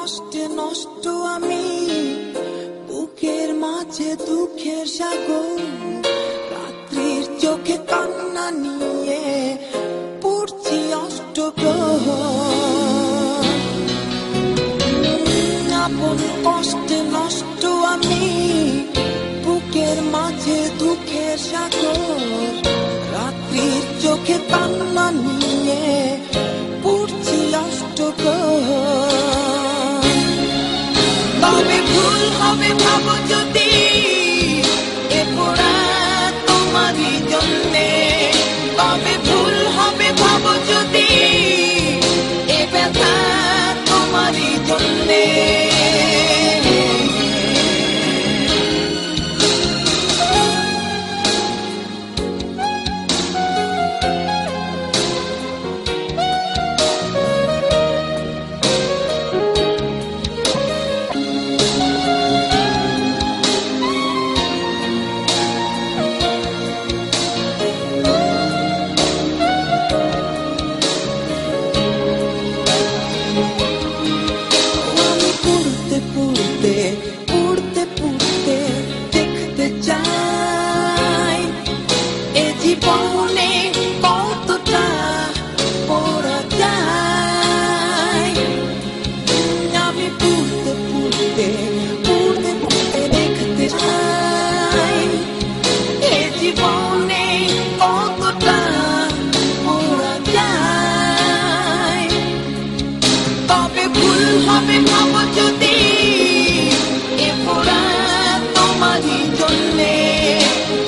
কষ্টে নষ্ট আমি, বুকের মাঝে দুঃখের সাগর, রাত্রির চোখে কান্না নিয়ে পড়ছি অষ্টপ্রহর। আপন কষ্টে নষ্ট আমি, বুকের মাঝে দুঃখের সাগর, রাত্রির চোখে কান্না নিয়ে পড়ছি অষ্টপ্রহর। তবে ভুল হবে ভাবো যদি, এ পোড়া তোমারই জন্যে। তবে ভুল হবে ভাবো যদি, এ ব্যথা তোমারই জন্যে। পুড়তে পুড়তে দেখতে চাই এ জীবনে কতটা পড়া যায়। আমি পুড়তে পুড়তে পুড়তে পুড়তে দেখতে চাই এ জীবনে কতটা পড়া যায়। তবে ভুল হবে ভাবো যদি,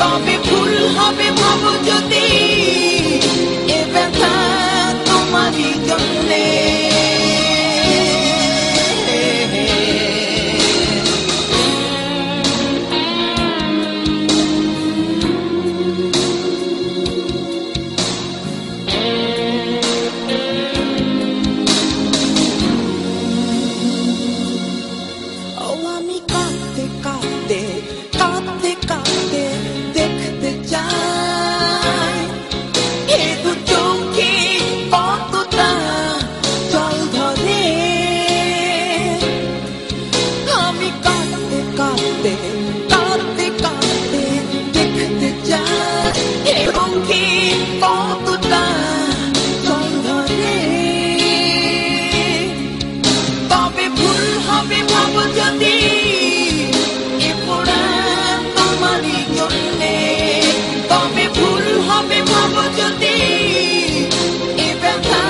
তবে ভুল হবে ভাবো যদি, এ ব্যথা তোমারই জন্যে। আমি কাঁদতে কাঁদতে কাঁদতে কাঁদতে দেখতে চাই এ দু চোখে কতটা জল ধরে। আমি কাঁদতে কাঁদতে কাঁদতে কাঁদতে দেখতে চাই এ চোখে কতটা জল ধরে। তবে ভুল হবে ভাবো যদি, এ পোড়া তোমারই জন্যে। তবে ভুল হবে ভাবো যদি, এ ব্যথা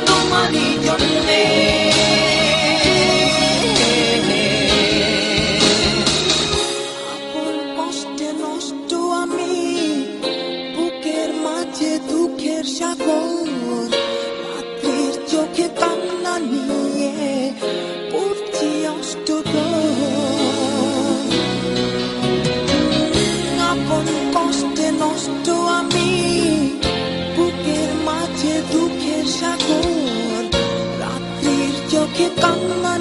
তোমারই জন্যে। আপন কষ্টে নষ্ট আমি, বুকের মাঝে দুঃখের সাগর, রাত্রির চোখে কান্না নিয়ে পড়ছি অষ্টপ্রহর। আপন কষ্টে নষ্ট আমি, বুকের মাঝে দুঃখের সাগর, রাত্রির চোখে কান্না